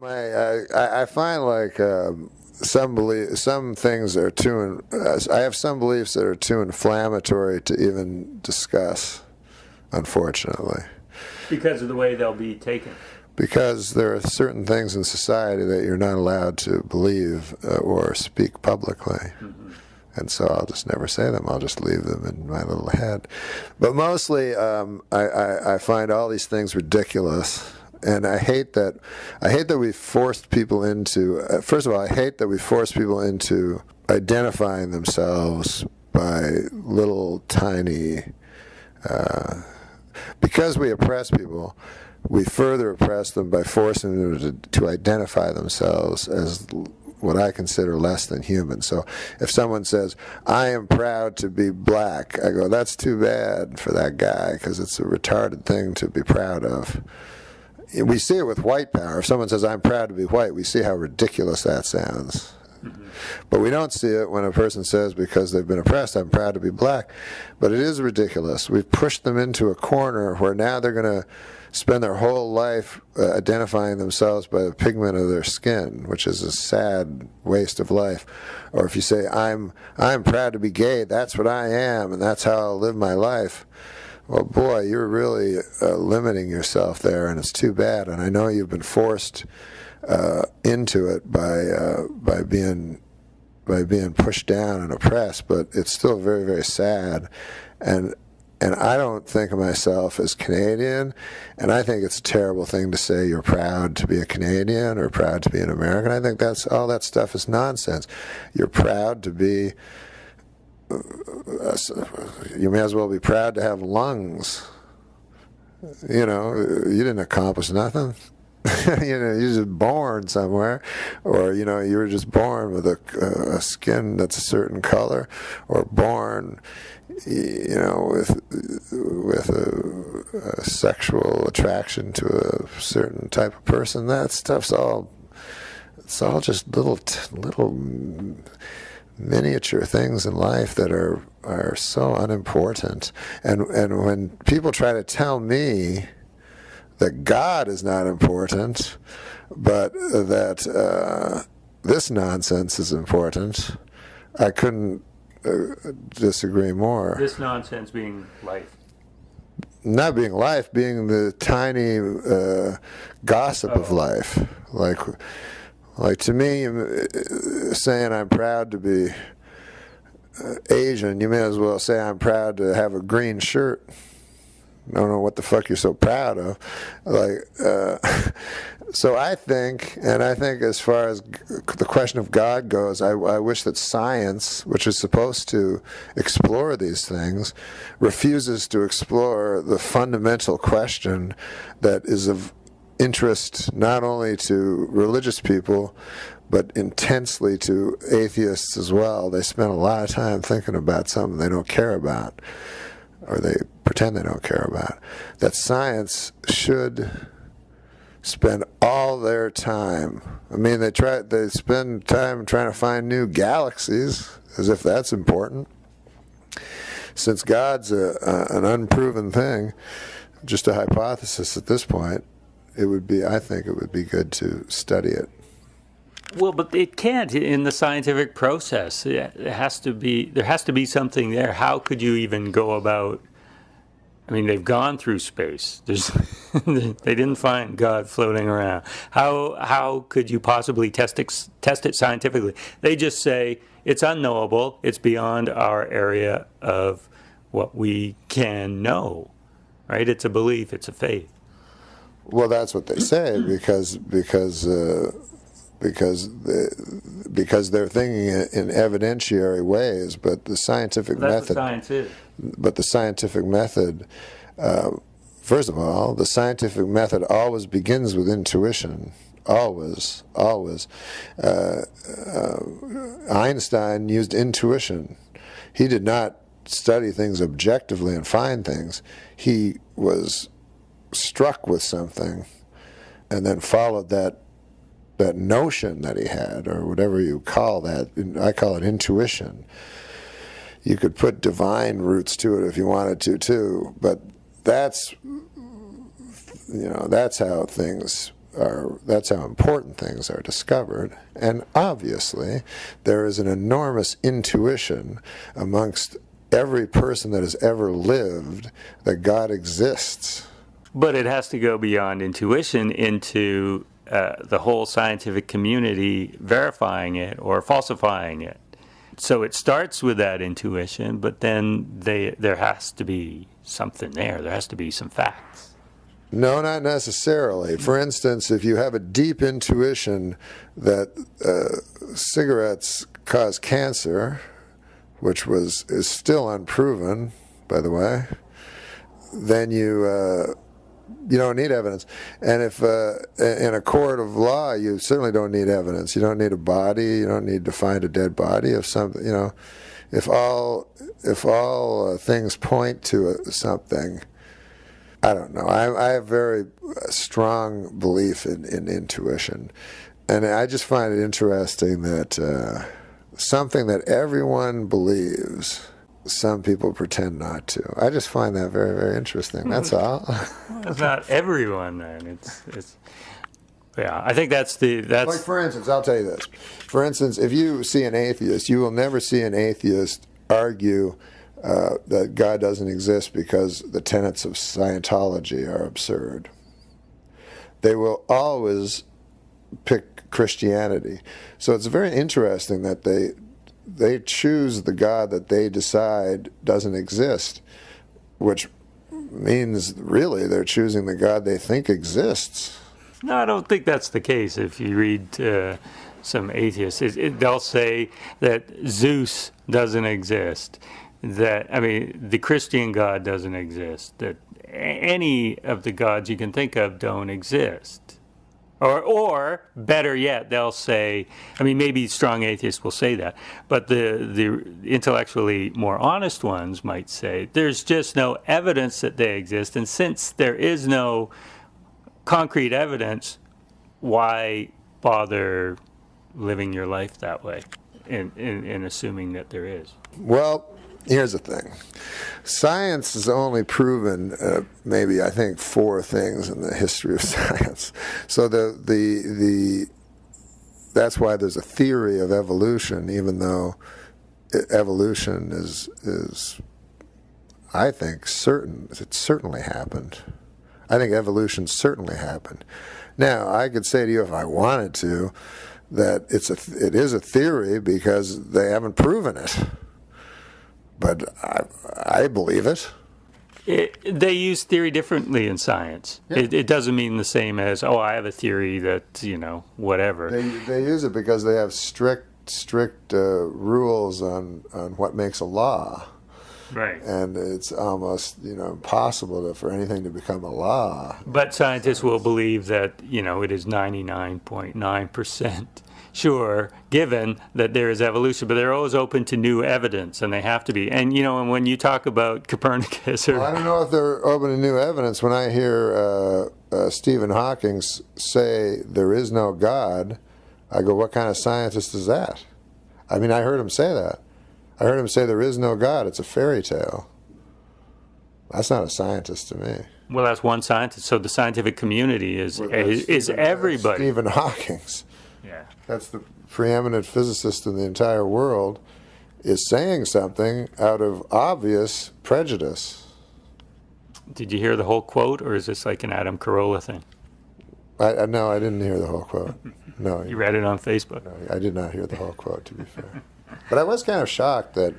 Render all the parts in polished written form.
I find like some things are too. I have some beliefs that are too inflammatory to even discuss. Unfortunately, because of the way they'll be taken. Because there are certain things in society that you're not allowed to believe or speak publicly. Mm-hmm. And so I'll just never say them. I'll just leave them in my little head. But mostly, I find all these things ridiculous, and I hate that we forced people into. First of all, I hate that we force people into identifying themselves by little tiny. Because we oppress people, we further oppress them by forcing them to identify themselves as what I consider less than human. So if someone says, I am proud to be black, I go, that's too bad for that guy, because it's a retarded thing to be proud of. We see it with white power. If someone says, I'm proud to be white, we see how ridiculous that sounds. Mm-hmm. But we don't see it when a person says, because they've been oppressed, I'm proud to be black. But it is ridiculous. We've pushed them into a corner where now they're going to spend their whole life identifying themselves by the pigment of their skin, which is a sad waste of life. Or if you say, I'm proud to be gay, that's what I am, and that's how I'll live my life. Well, boy, you're really limiting yourself there, and it's too bad. And I know you've been forced into it by being pushed down and oppressed, but it's still very, very sad. And I don't think of myself as Canadian, and I think it's a terrible thing to say you're proud to be a Canadian or proud to be an American. I think that's all that stuff is nonsense. You're proud to be. You may as well be proud to have lungs. You know, you didn't accomplish nothing. You're just born somewhere, or you were just born with a skin that's a certain color, or born, with a sexual attraction to a certain type of person. That stuff's all. It's all just little miniature things in life that are so unimportant. And when people try to tell me that God is not important, but that this nonsense is important, I couldn't disagree more. This nonsense being life. Not being life, being the tiny gossip of life. Like to me, saying I'm proud to be Asian, you may as well say I'm proud to have a green shirt. I don't know what the fuck you're so proud of. So I think as far as the question of God goes, I wish that science, which is supposed to explore these things, refuses to explore the fundamental question that is of interest not only to religious people, but intensely to atheists as well. They spend a lot of time thinking about something they don't care about, or they pretend they don't care about. That science should spend all their time. I mean, they spend time trying to find new galaxies, as if that's important. Since God's an unproven thing, just a hypothesis at this point, I think it would be good to study it. Well, but it can't in the scientific process. There has to be something there. How could you even go about? I mean, they've gone through space. They didn't find God floating around. How could you possibly test it scientifically? They just say it's unknowable. It's beyond our area of what we can know. Right? It's a belief. It's a faith. Well, that's what they say because they're thinking in evidentiary ways, but the scientific method. That's what science is. But the scientific method, first of all, the scientific method always begins with intuition. Always. Einstein used intuition. He did not study things objectively and find things. He was struck with something and then followed that notion that he had, or whatever you call that. I call it intuition. You could put divine roots to it if you wanted to too, but that's how things that's how important things are discovered. And obviously, there is an enormous intuition amongst every person that has ever lived that God exists. But it has to go beyond intuition into the whole scientific community verifying it or falsifying it. So it starts with that intuition, but then there has to be something there. There has to be some facts. No, not necessarily. For instance, if you have a deep intuition that cigarettes cause cancer, which is still unproven, by the way, then you don't need evidence. And if in a court of law, you certainly don't need evidence. You don't need a body. You don't need to find a dead body. If something, if all things point to something, I don't know. I have very strong belief in intuition, and I just find it interesting that something that everyone believes, some people pretend not to. I just find that very, very interesting. That's all. It's not everyone, then. It's yeah. I think that's like, for instance, I'll tell you this. For instance, if you see an atheist, you will never see an atheist argue that God doesn't exist because the tenets of Scientology are absurd. They will always pick Christianity. So it's very interesting that they choose the God that they decide doesn't exist, which means really they're choosing the God they think exists. No, I don't think that's the case. If you read some atheists, they'll say that Zeus doesn't exist. The Christian God doesn't exist. That any of the gods you can think of don't exist. Or better yet, they'll say, maybe strong atheists will say that, but the intellectually more honest ones might say, there's just no evidence that they exist, and since there is no concrete evidence, why bother living your life that way in assuming that there is? Well, here's the thing. Science has only proven maybe, I think, 4 things in the history of science. So that's why there's a theory of evolution, even though evolution is I think, certain. It certainly happened. I think evolution certainly happened. Now, I could say to you if I wanted to that it is a theory because they haven't proven it. But I believe it. They use theory differently in science. Yeah. It doesn't mean the same as, I have a theory that, whatever. They use it because they have strict rules on what makes a law. Right. And it's almost, impossible for anything to become a law. But scientists will believe that, it is 99.9% sure, given that there is evolution, but they're always open to new evidence, and they have to be. And, and when you talk about Copernicus I don't know if they're open to new evidence. When I hear Stephen Hawking say there is no God, I go, what kind of scientist is that? I heard him say that. I heard him say there is no God. It's a fairy tale. That's not a scientist to me. Well, that's one scientist. So the scientific community is everybody. Stephen Hawking's. Yeah. That's the preeminent physicist in the entire world, is saying something out of obvious prejudice. Did you hear the whole quote, or is this like an Adam Carolla thing? No, I didn't hear the whole quote. No. You read it on Facebook? No, I did not hear the whole quote, to be fair. But I was kind of shocked that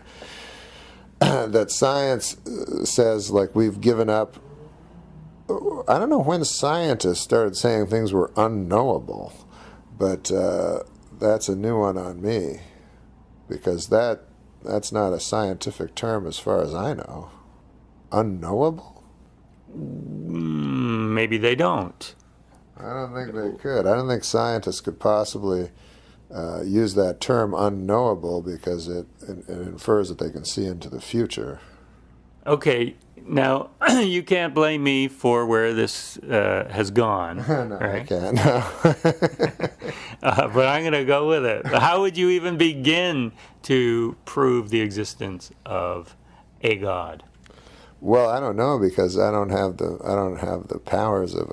that science says, we've given up. I don't know when scientists started saying things were unknowable, but that's a new one on me, because that's not a scientific term as far as I know. Unknowable? Maybe they don't. I don't think they could. I don't think scientists could possibly use that term unknowable because it infers that they can see into the future. Okay, now you can't blame me for where this has gone. No, right? I can't. No. But I'm going to go with it. How would you even begin to prove the existence of a God? Well, I don't know, because I don't have the powers of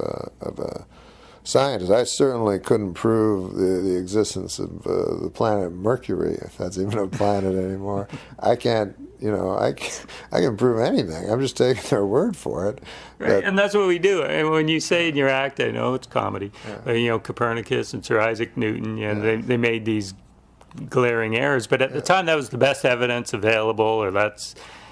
scientist. I certainly couldn't prove the existence of the planet Mercury, if that's even a planet anymore. I can't, I can prove anything. I'm just taking their word for it. Right, and that's what we do. And when you say in your act, I know it's comedy, but, Copernicus and Sir Isaac Newton, they made these glaring errors, but at the time that was the best evidence available,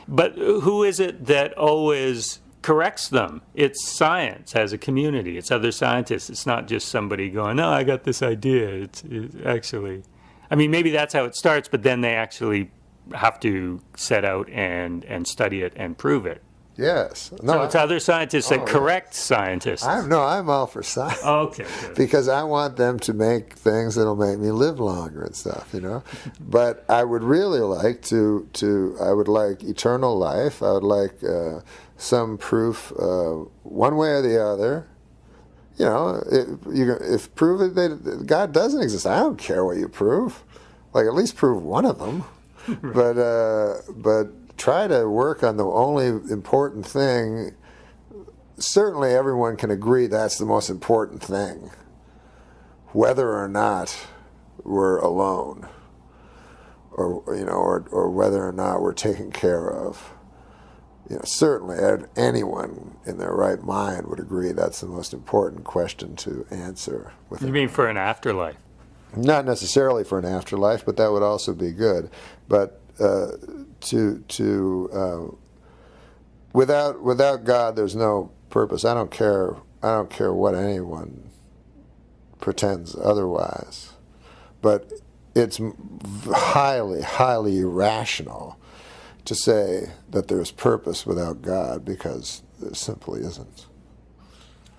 but who is it that always corrects them? It's science as a community. It's other scientists. It's not just somebody going, no, I got this idea. It's actually, maybe that's how it starts, but then they actually have to set out and study it and prove it. Yes. No, so it's other scientists that correct scientists. I'm all for science. Oh, okay. Good. Because I want them to make things that'll make me live longer and stuff, But I would really like I would like eternal life. I would like some proof one way or the other. If prove it that God doesn't exist, I don't care what you prove. Like, at least prove one of them. But try to work on the only important thing. Certainly everyone can agree that's the most important thing, whether or not we're alone, or whether or not we're taken care of. Certainly anyone in their right mind would agree that's the most important question to answer. You mean for an afterlife? Not necessarily for an afterlife, but that would also be good. But without God, there's no purpose. I don't care what anyone pretends otherwise. But it's highly, highly irrational to say that there's purpose without God, because there simply isn't.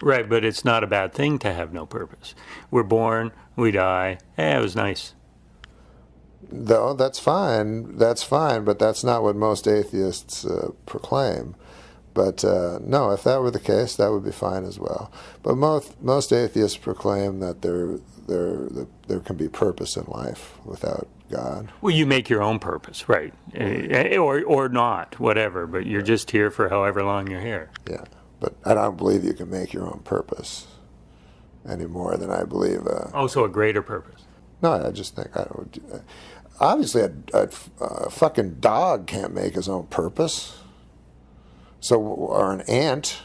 Right, but it's not a bad thing to have no purpose. We're born, we die. Hey, it was nice. No, that's fine, but that's not what most atheists proclaim. But no, if that were the case, that would be fine as well. But most atheists proclaim that there can be purpose in life without God. Well, you make your own purpose, right? Or not, whatever, but you're just here for however long you're here. Yeah, but I don't believe you can make your own purpose any more than I believe... so a greater purpose. No, I just think obviously a fucking dog can't make his own purpose. So, or an ant,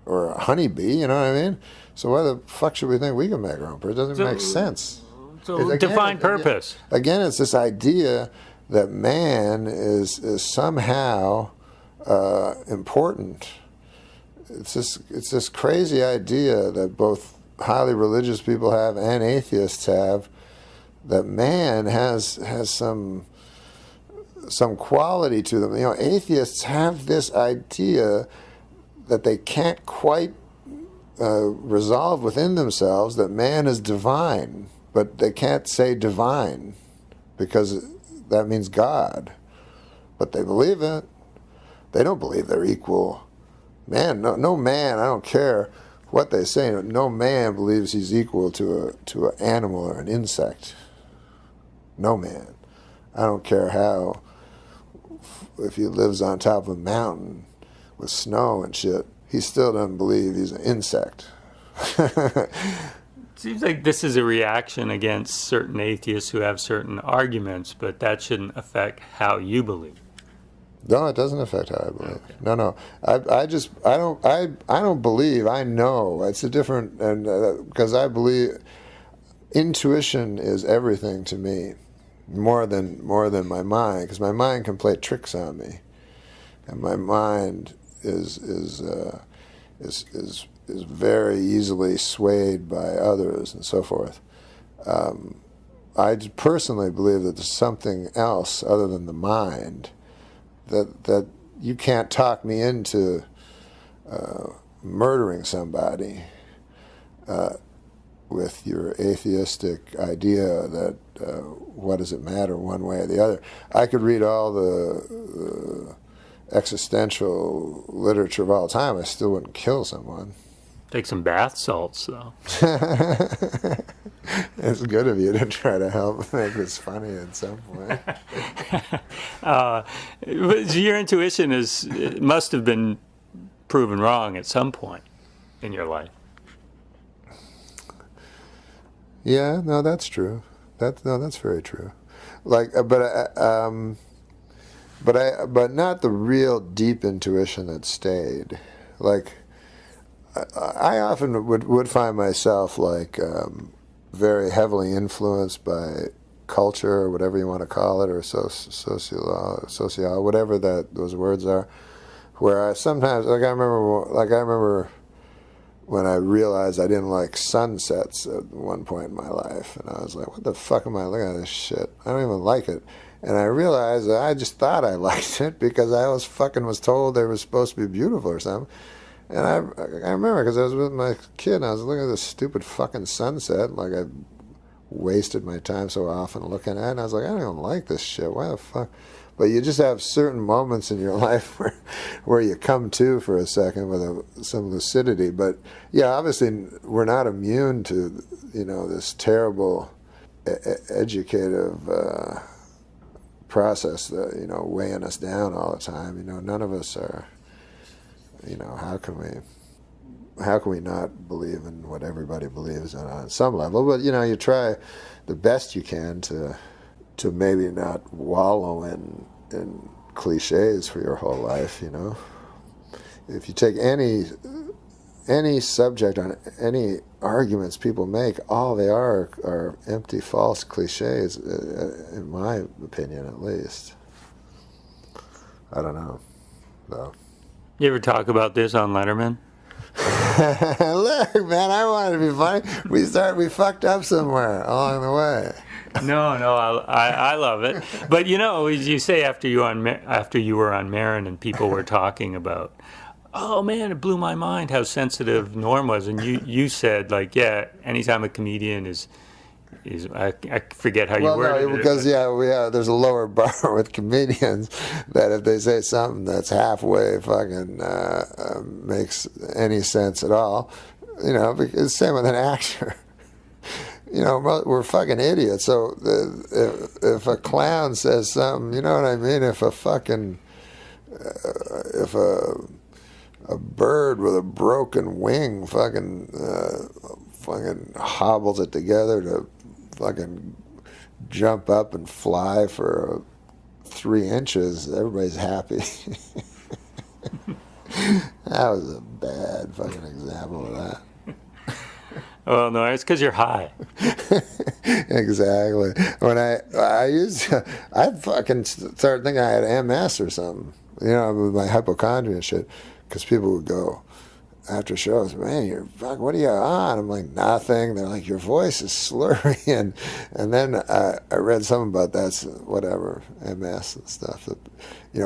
or a honeybee, you know what I mean? So why the fuck should we think we can make our own purpose? It doesn't make sense. So define purpose. Again, it's this idea that man is somehow important. It's this crazy idea that both highly religious people have and atheists have, that man has some quality to them. Atheists have this idea that they can't quite resolve within themselves, that man is divine, but they can't say divine because that means God. But they believe it. They don't believe they're equal. Man, no man, I don't care what they say, no man believes he's equal to an animal or an insect. No man. I don't care if he lives on top of a mountain with snow and shit, he still doesn't believe he's an insect. Seems like this is a reaction against certain atheists who have certain arguments, but that shouldn't affect how you believe. No, it doesn't affect how I believe. Okay. No. I don't believe. I know. It's a different, and because I believe intuition is everything to me, more than my mind, because my mind can play tricks on me, and my mind is very easily swayed by others and so forth. I personally believe that there's something else other than the mind that you can't talk me into murdering somebody with your atheistic idea that what does it matter one way or the other. I could read all the existential literature of all time, I still wouldn't kill someone. Take some bath salts, though. It's good of you to try to help make this funny in some way. Your intuition must have been proven wrong at some point in your life. Yeah, no, that's true. That's very true. Like, but not the real deep intuition that stayed. Like, I often would find myself like very heavily influenced by culture, or whatever you want to call it, or social, whatever those words are. Where I sometimes, I remember when I realized I didn't like sunsets at one point in my life, and I was like, what the fuck am I looking at this shit? I don't even like it. And I realized that I just thought I liked it because I was told they were supposed to be beautiful or something. And I remember because I was with my kid and I was looking at this stupid fucking sunset, like I wasted my time so often looking at it, and I was like, I don't even like this shit. Why the fuck? But you just have certain moments in your life where you come to for a second with some lucidity. But yeah, obviously we're not immune to, this terrible educative process that, weighing us down all the time. None of us are, how can we not believe in what everybody believes on some level? But, you try the best you can to maybe not wallow in cliches for your whole life, If you take any subject on any arguments people make, all they are empty, false cliches, in my opinion, at least. I don't know, though. You ever talk about this on Letterman? Look, man, I wanted to be funny. We fucked up somewhere along the way. No, I love it. But as you say, after you were on Marin and people were talking about, oh man, it blew my mind how sensitive Norm was, and you said like, yeah, anytime a comedian is I forget how you worded it. Because there's a lower bar with comedians that if they say something that's halfway fucking makes any sense at all, because same with an actor. We're fucking idiots. So if a clown says something, you know what I mean? If a fucking, if a bird with a broken wing fucking hobbles it together to fucking jump up and fly for 3 inches, everybody's happy. That was a bad fucking example of that. Well, no, it's because you're high. Exactly. When I fucking started thinking I had MS or something, with my hypochondria and shit, because people would go after shows, man, what are you on? I'm like, nothing. They're like, your voice is slurry, and then I read something about that's whatever, MS and stuff. That,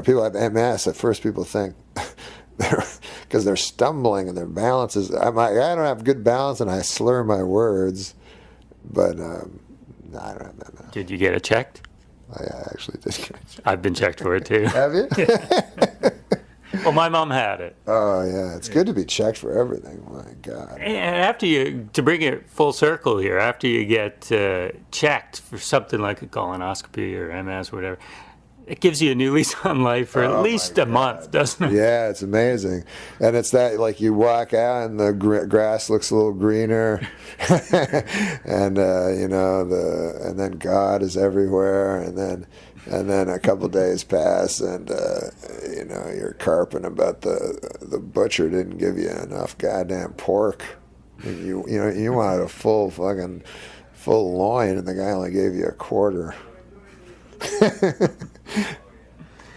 people have MS. At first, people think. Because they're stumbling and their balance is. I'm like, I don't have good balance and I slur my words, but no, I don't have that. Did you get it checked? I actually did get it checked. I've been checked for it too. Have you? Well, my mom had it. Oh yeah, it's good to be checked for everything. My God. And after to bring it full circle here, after you get checked for something like a colonoscopy or MS or whatever. It gives you a new lease on life for at least a month, doesn't it? Yeah, it's amazing. And it's that, like, you walk out and the grass looks a little greener, and and then God is everywhere, and then a couple days pass, and you're carping about the butcher didn't give you enough goddamn pork. And you wanted a full loin, and the guy only gave you a quarter.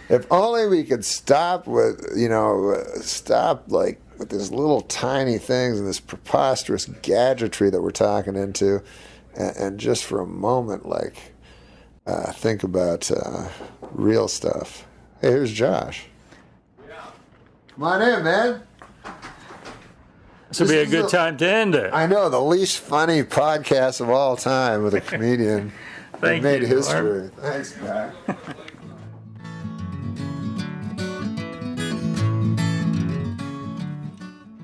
If only we could stop with with these little tiny things and this preposterous gadgetry that we're talking into, and just for a moment, think about real stuff. Hey, here's Josh. Come on in, man. This would be a good time to end it. I know, the least funny podcast of all time with a comedian. Thank made you, history. Norm. Thanks, Matt.